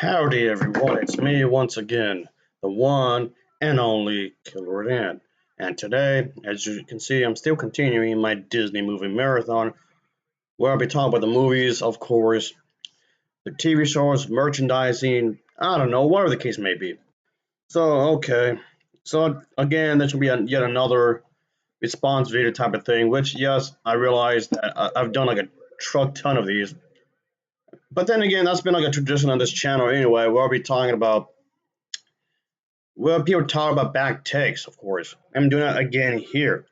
Howdy everyone, it's me once again, the one and only Killer Dan. And today, as you can see, I'm still continuing my Disney movie marathon, where I'll be talking about the movies, of course, the TV shows, merchandising, I don't know, whatever the case may be. So, okay. So, again, this will be yet another response video type of thing, which, yes, I realize that I've done like a truck ton of these. But then again, that's been like a tradition on this channel anyway, where I'll be talking about people talk about back takes, of course. I'm doing that again here.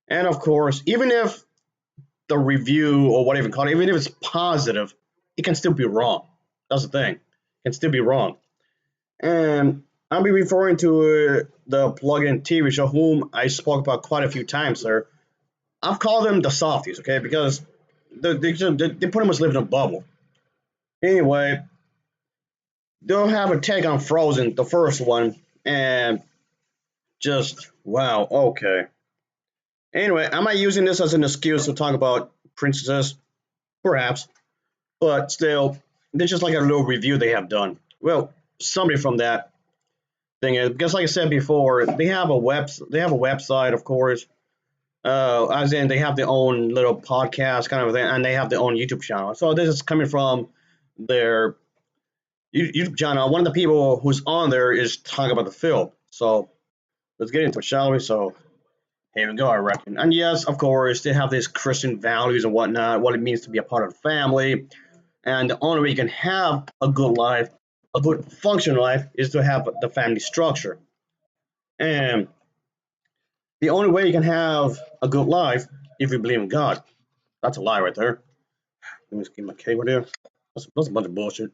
And of course, even if the review or whatever you call it, even if it's positive, it can still be wrong. That's the thing. It can still be wrong. And I'll be referring to the plug-in TV show, whom I spoke about quite a few times there. I've called them the softies, okay, because they pretty much live in a bubble. Anyway, they'll have a take on Frozen, the first one, and just wow, okay. Anyway, am I using this as an excuse to talk about princesses? Perhaps, but still, it's just like a little review they have done. Well, somebody from that thing is because, like I said before, they have a website, of course. As in, they have their own little podcast kind of thing, and they have their own YouTube channel. So this is coming from their YouTube channel. One of the people who's on there is talking about the film. So let's get into it, shall we? So here we go, I reckon. And yes, of course, they have these Christian values and whatnot, what it means to be a part of the family. And the only way you can have a good life, a good functional life, is to have the family structure. And the only way you can have a good life if you believe in God. That's a lie right there. Let me just get my cake right here. That's a bunch of bullshit.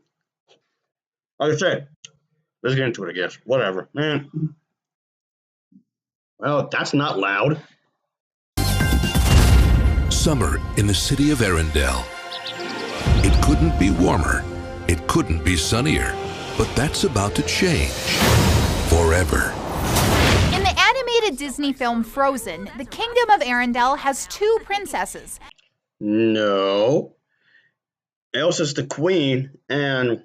Like I said, let's get into it, I guess. Whatever. Man. Well, that's not loud. Summer in the city of Arendelle. It couldn't be warmer. It couldn't be sunnier. But that's about to change. Forever. In the animated Disney film Frozen, the Kingdom of Arendelle has two princesses. No. Elsa's the queen, and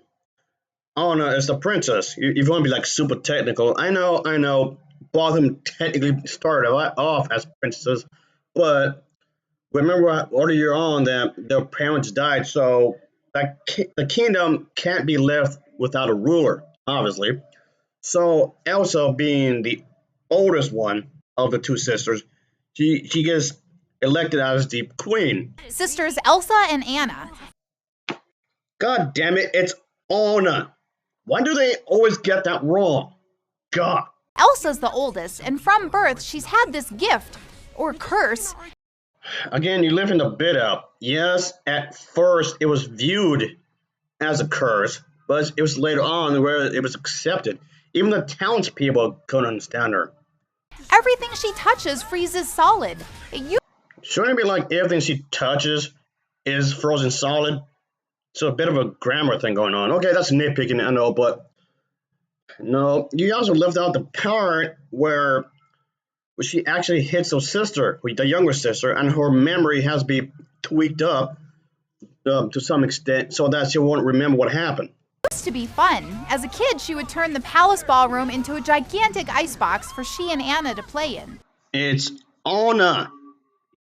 Anna is the princess. If you want to be like super technical, I know. Both of them technically started off as princesses, but remember earlier on that their parents died, so the kingdom can't be left without a ruler, obviously. So Elsa, being the oldest one of the two sisters, she gets elected as the queen. Sisters Elsa and Anna. God damn it, it's Anna. Why do they always get that wrong? God. Elsa's the oldest, and from birth she's had this gift, or curse. Again, you live in the bit out. Yes, at first it was viewed as a curse, but it was later on where it was accepted. Even the townspeople couldn't understand her. Everything she touches freezes solid. Shouldn't it be like everything she touches is frozen solid? So a bit of a grammar thing going on. Okay, that's nitpicking, I know, but no. You also left out the part where she actually hits her sister, the younger sister, and her memory has been tweaked up to some extent so that she won't remember what happened. It used to be fun. As a kid, she would turn the palace ballroom into a gigantic icebox for she and Anna to play in. It's Anna.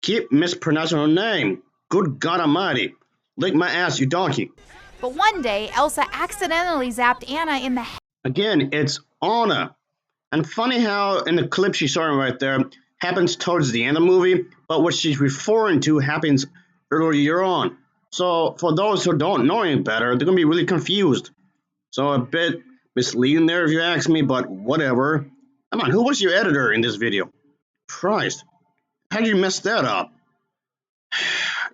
Keep mispronouncing her name. Good God Almighty. Lick my ass, you donkey. But one day, Elsa accidentally zapped Anna in the head. Again, it's Anna. And funny how in the clip she's showing right there happens towards the end of the movie, but what she's referring to happens earlier on. So for those who don't know any better, they're going to be really confused. So a bit misleading there if you ask me, but whatever. Come on, who was your editor in this video? Christ, how did you mess that up?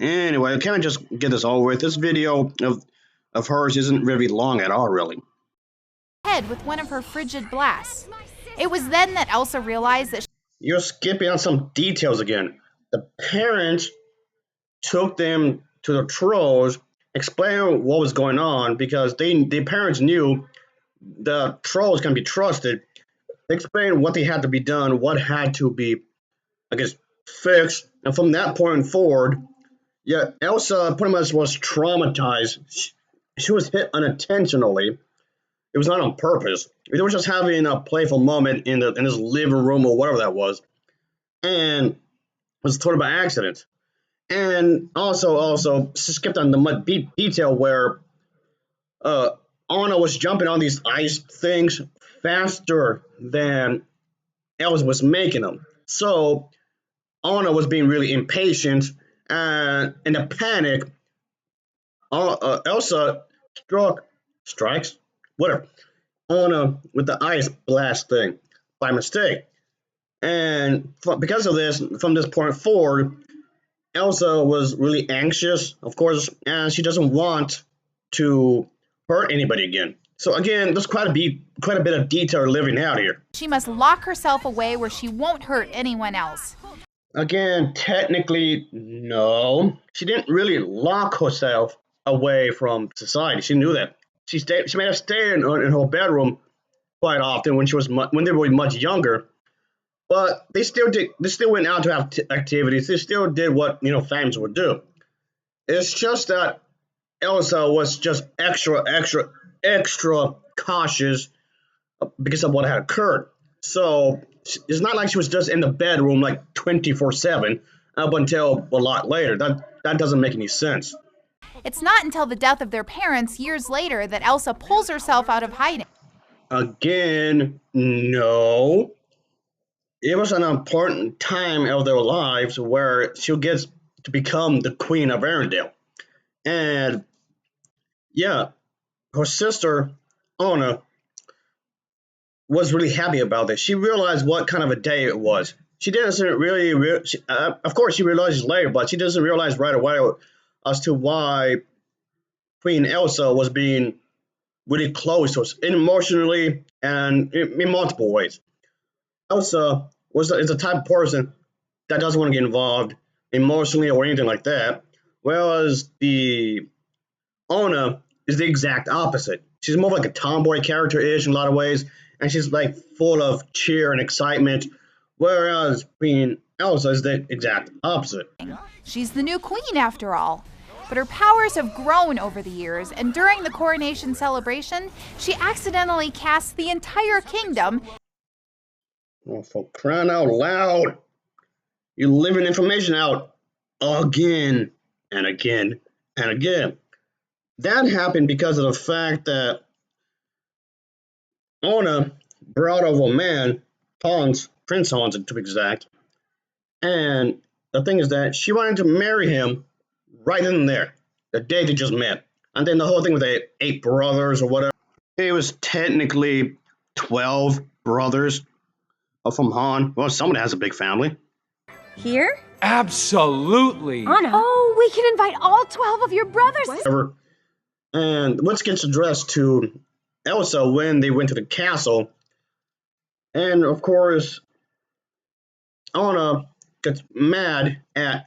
Anyway, can I just get this over with? This video of hers isn't very long at all, really. Head with one of her frigid blasts. It was then that Elsa realized that You're skipping on some details again. The parents took them to the trolls, explained what was going on because the parents knew the trolls can be trusted. They explained what they had to be done, what had to be, I guess, fixed, and from that point forward, yeah, Elsa pretty much was traumatized. She was hit unintentionally, It was not on purpose. They were just having a playful moment in this living room or whatever that was, and it was totally by accident. And also skipped on the detail where uh, Anna was jumping on these ice things faster than Elsa was making them. So Anna was being really impatient, and in a panic, Elsa strikes, whatever, Anna with the ice blast thing by mistake. And because of this, from this point forward, Elsa was really anxious, of course, and she doesn't want to hurt anybody again. So again, there's quite a bit of detail living out here. She must lock herself away where she won't hurt anyone else. Again, technically, no. She didn't really lock herself away from society. She knew that. She may have stayed in her bedroom quite often when they were much younger. But they still went out to have activities. They still did what families would do. It's just that Elsa was just extra cautious because of what had occurred. So it's not like she was just in the bedroom like 24/7 up until a lot later. That doesn't make any sense. It's not until the death of their parents years later that Elsa pulls herself out of hiding. Again, no. It was an important time of their lives where she gets to become the Queen of Arendelle. And yeah, her sister, Anna, was really happy about this. She realized what kind of a day it was. She doesn't really, of course, she realizes later, but she doesn't realize right away as to why Queen Elsa was being really close to us emotionally and in multiple ways. Elsa is the type of person that doesn't want to get involved emotionally or anything like that, whereas the Anna is the exact opposite. She's more like a tomboy character-ish in a lot of ways, and she's like full of cheer and excitement, whereas Queen Elsa is the exact opposite. She's the new queen after all. But her powers have grown over the years, and during the coronation celebration, she accidentally casts the entire kingdom. Oh, for crying out loud! You're leaving information out again and again and again. That happened because of the fact that Anna brought over a man, Prince Hans to be exact, and the thing is that she wanted to marry him right in there, the day they just met. And then the whole thing with the 8 brothers or whatever. It was technically 12 brothers from Han. Well, someone has a big family. Here? Absolutely. Anna. Oh, we can invite all 12 of your brothers. Whatever. And what gets addressed to Elsa when they went to the castle. And of course, Anna gets mad at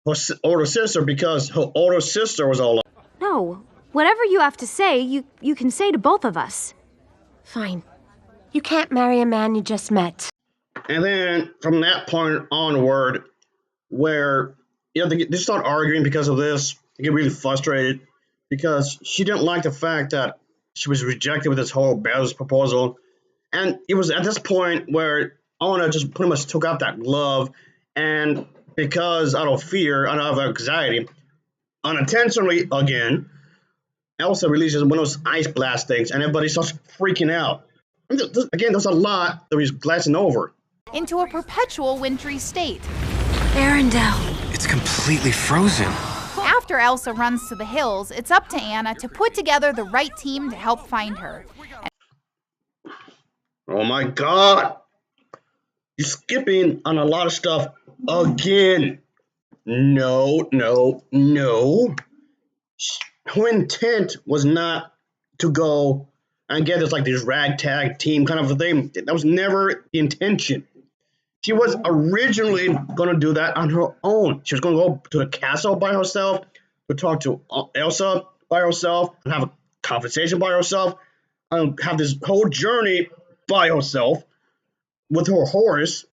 her older sister because her older sister was all. No, whatever you have to say, you can say to both of us. Fine. You can't marry a man you just met. And then from that point onward, where they start arguing because of this, they get really frustrated because she didn't like the fact that she was rejected with this whole marriage proposal. And it was at this point where Anna just pretty much took out that glove, and because out of fear, out of anxiety, unintentionally again, Elsa releases one of those ice blast things, and everybody starts freaking out. Again, there's a lot that he's glancing over. Into a perpetual wintry state. Arendelle. It's completely frozen. After Elsa runs to the hills, it's up to Anna to put together the right team to help find her. Oh my god! You're skipping on a lot of stuff again. No. Her intent was not to go and get this ragtag team kind of a thing. That was never the intention. She was originally going to do that on her own. She was going to go to the castle by herself, to talk to Elsa by herself, and have a conversation by herself, and have this whole journey by herself with her horse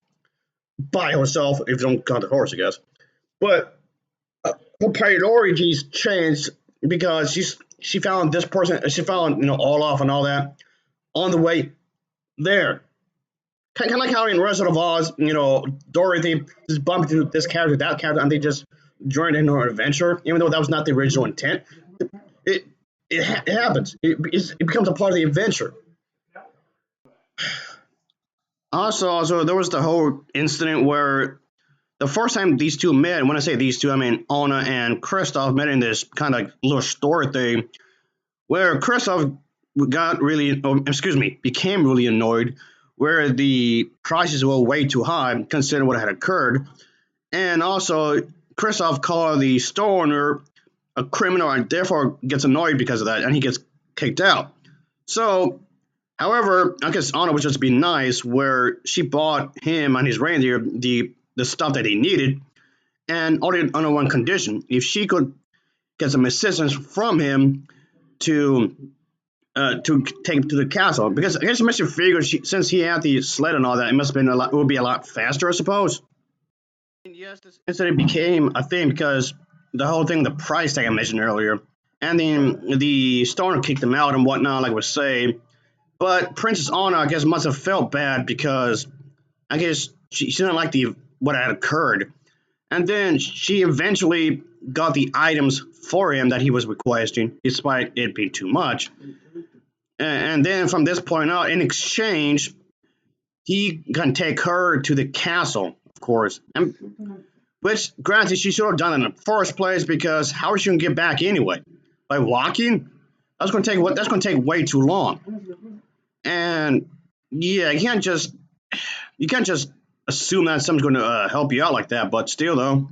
by herself, if you don't count the horse, I guess. But her priorities changed because she found this person, she found, Olaf and all that on the way there. Kind of like how in Wizard of Oz, Dorothy just bumped into this character, that character, and they just joined in her adventure, even though that was not the original intent. It happens. It becomes a part of the adventure. Also, there was the whole incident where the first time these two met, and when I say these two, I mean Anna and Kristoff met in this kind of little store thing, where Kristoff became really annoyed, where the prices were way too high considering what had occurred, and also Kristoff called the store owner a criminal and therefore gets annoyed because of that, and he gets kicked out. So, however, I guess Anna was just being nice, where she bought him and his reindeer the stuff that he needed, and only under one condition: if she could get some assistance from him to take him to the castle, because I guess it must have figured since he had the sled and all that, it would be a lot faster, I suppose. And yes, this incident became a thing because the whole thing, the price tag I mentioned earlier, and then the stoner kicked him out and whatnot, like I was saying. But Princess Anna, I guess, must have felt bad because I guess she didn't like what had occurred, and then she eventually got the items for him that he was requesting, despite it being too much. And then from this point out, in exchange, he can take her to the castle, of course. Which, granted, she should have done it in the first place, because how is she going to get back anyway? By walking? That's going to take way too long. And yeah, you can't just assume that someone's going to help you out like that. But still, though,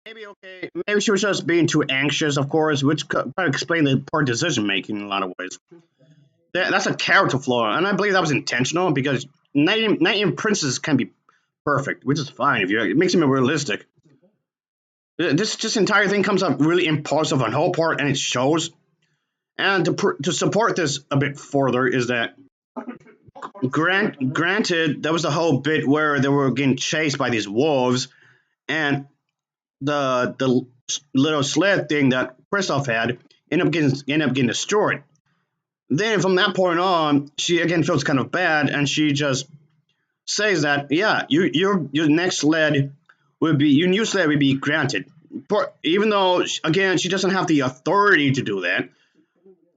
maybe she was just being too anxious, of course, which could explain the poor decision making in a lot of ways. That's a character flaw, and I believe that was intentional, because not even princes can be perfect, which is fine it makes him realistic. This entire thing comes up really impulsive on her part, and it shows. And to support this a bit further is that, granted, there was the whole bit where they were getting chased by these wolves, and the little sled thing that Kristoff had ended up getting destroyed. Then from that point on, she again feels kind of bad, and she just says that, yeah, your next sled your new sled will be granted. Even though, again, she doesn't have the authority to do that.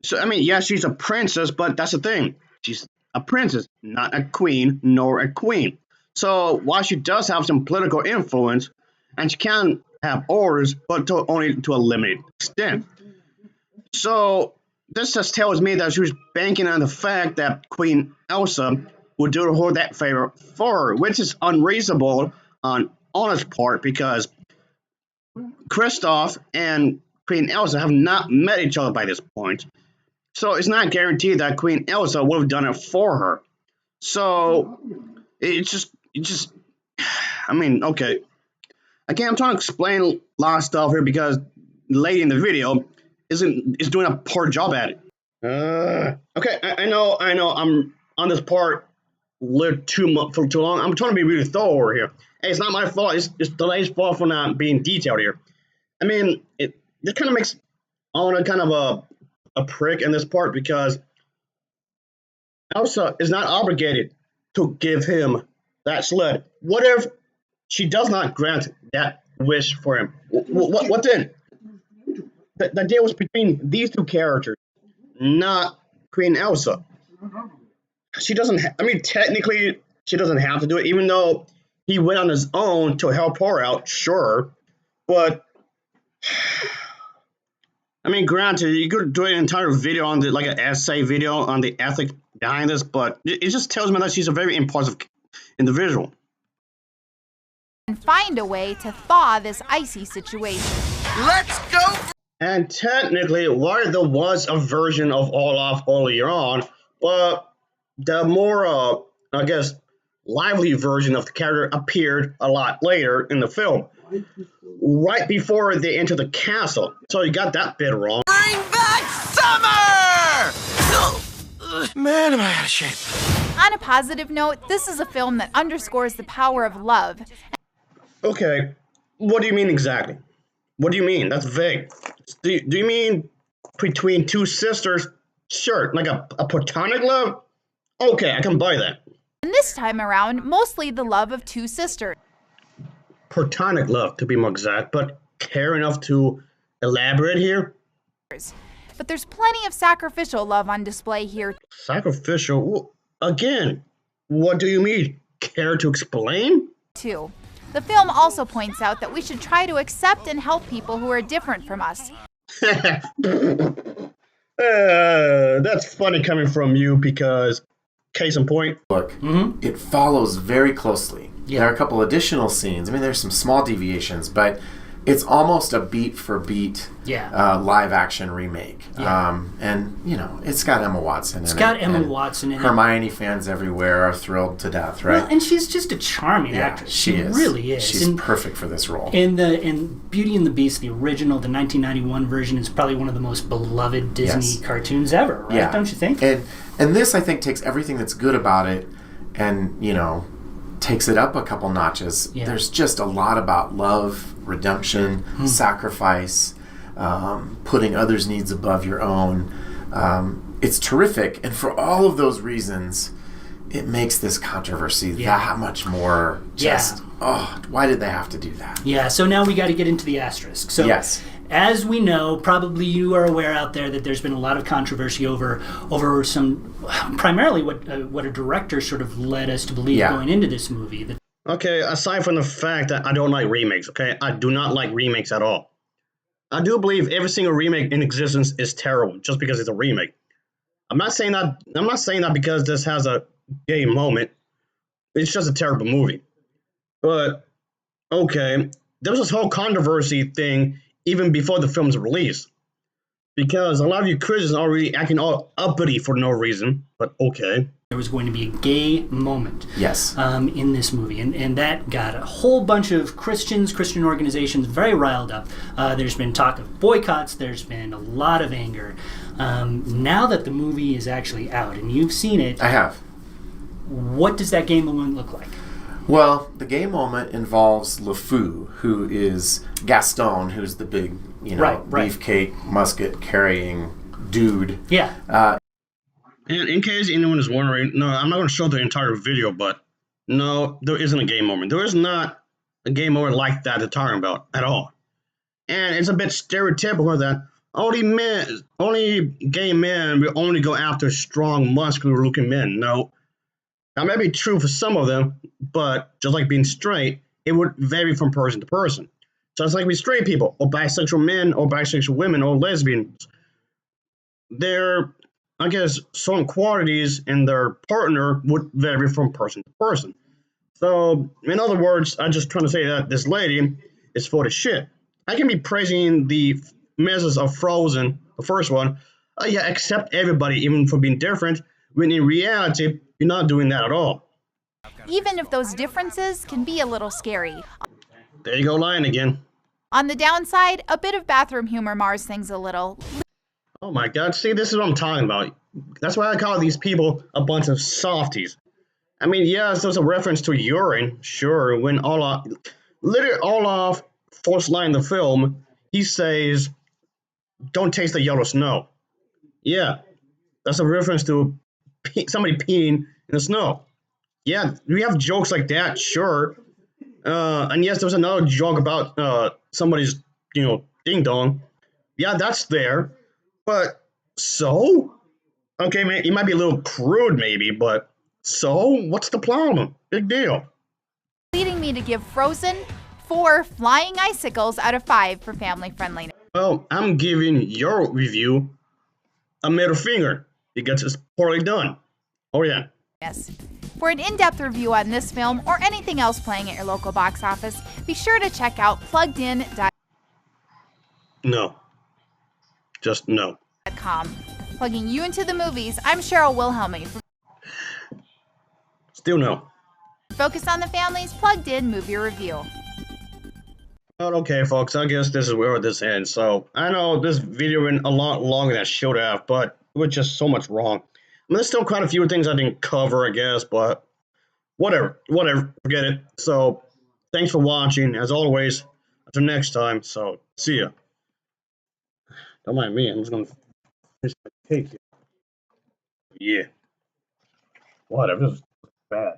So, I mean, yeah, she's a princess, but that's the thing. She's a princess, not a queen, nor a queen. So, while she does have some political influence, and she can have orders, but only to a limited extent. So, this just tells me that she was banking on the fact that Queen Elsa would do her that favor for her, which is unreasonable on Anna's part, because Kristoff and Queen Elsa have not met each other by this point. So it's not guaranteed that Queen Elsa would have done it for her. So it just I mean, okay. Again, I'm trying to explain a lot of stuff here because the lady in the video is doing a poor job at it. Okay, I know I'm on this part lived for too long. I'm trying to be really thorough here. Hey, it's not my fault. It's the lady's fault for not being detailed here. I mean, this kind of makes Anna kind of a prick in this part, because Elsa is not obligated to give him that sled. What if she does not grant that wish for him? What then? The deal was between these two characters, not Queen Elsa. She doesn't. Technically, she doesn't have to do it, even though he went on his own to help her out. Sure, but I mean, granted, you could do an entire video on like an essay video on the ethic behind this, but it just tells me that she's a very impulsive individual. And find a way to thaw this icy situation. Let's go! And technically, while there was a version of Olaf earlier on, but the more, I guess, lively version of the character appeared a lot later in the film, right before they enter the castle. So you got that bit wrong. Bring back summer! Man, am I out of shape. On a positive note, this is a film that underscores the power of love. Okay, what do you mean exactly? What do you mean? That's vague. Do you mean between two sisters, sure, like a platonic love, okay, I can buy that. And this time around, mostly the love of two sisters. Platonic love, to be more exact, but care enough to elaborate here? But there's plenty of sacrificial love on display here. Sacrificial? Again, what do you mean? Care to explain? Too. The film also points out that we should try to accept and help people who are different from us. That's funny coming from you because, case in point. Look, it follows very closely. Yeah. There are a couple additional scenes. I mean, there's some small deviations, but it's almost a beat for beat live action remake. Yeah. And, you know, it's got Emma Watson in it. It's got Emma Watson in it. Hermione fans everywhere are thrilled to death, right? Well, and she's just a charming actress. She is. Really is. She's perfect for this role. In Beauty and the Beast, the original, the 1991 version, is probably one of the most beloved Disney cartoons ever, right? Yeah. Don't you think? And this, I think, takes everything that's good about it and, you know, takes it up a couple notches. Yeah. There's just a lot about love, redemption, sacrifice, putting others' needs above your own. It's terrific, and for all of those reasons, it makes this controversy that much more just, why did they have to do that? Yeah, so now we got to get into the asterisk. So Yes. As we know, probably you are aware out there that there's been a lot of controversy over some, primarily what a director sort of led us to believe going into this movie. Okay, aside from the fact that I don't like remakes, okay? I do not like remakes at all. I do believe every single remake in existence is terrible just because it's a remake. I'm not saying that because this has a gay moment. It's just a terrible movie. But okay, there was this whole controversy thing even before the film's release. Because a lot of you Christians are already acting all uppity for no reason, but okay. There was going to be a gay moment in this movie, and that got a whole bunch of Christian organizations very riled up. There's been talk of boycotts. There's been a lot of anger. Now that the movie is actually out, and you've seen it. I have. What does that gay moment look like? Well, the gay moment involves LeFou, who is Gaston, who's the big, beefcake, musket-carrying dude. Yeah. And in case anyone is wondering, no, I'm not going to show the entire video, but no, there isn't a gay moment. There is not a gay moment like that they're talking about at all. And it's a bit stereotypical that only gay men will only go after strong, muscular-looking men. No. That may be true for some of them, but just like being straight, it would vary from person to person. Just like with straight people, or bisexual men, or bisexual women, or lesbians. Their, I guess, some qualities in their partner would vary from person to person. So, in other words, I'm just trying to say that this lady is full of shit. I can be praising the message of Frozen, the first one, accept everybody, even for being different, when in reality, you're not doing that at all. Even if those differences can be a little scary. There you go, lying again. On the downside, a bit of bathroom humor mars things a little. Oh my god, see, this is what I'm talking about. That's why I call these people a bunch of softies. I mean, yes, there's a reference to urine, sure, when literally Olaf, first line in the film, he says, don't taste the yellow snow. Yeah, that's a reference to somebody peeing in the snow. Yeah, we have jokes like that, sure. And yes, there was another joke about somebody's, ding dong. Yeah, that's there. But so? Okay, man, it might be a little crude maybe, but so? What's the problem? Big deal. Leading me to give Frozen 4 flying icicles out of 5 for family friendliness. Well, I'm giving your review a middle finger because it's poorly done. Oh yeah. Yes. For an in-depth review on this film or anything else playing at your local box office, be sure to check out pluggedin.com. No. Just no. Plugging you into the movies, I'm Cheryl Wilhelmy. Still no. Focus on the Family's Plugged In movie review. Well, okay, folks, I guess this is where this ends. So, I know this video went a lot longer than I should have, but it was just so much wrong. I mean, there's still quite a few things I didn't cover, I guess, but whatever, forget it. So, thanks for watching, as always. Until next time, so, see ya. Don't mind me, I'm just gonna finish my cake. Yeah. Whatever. This is bad.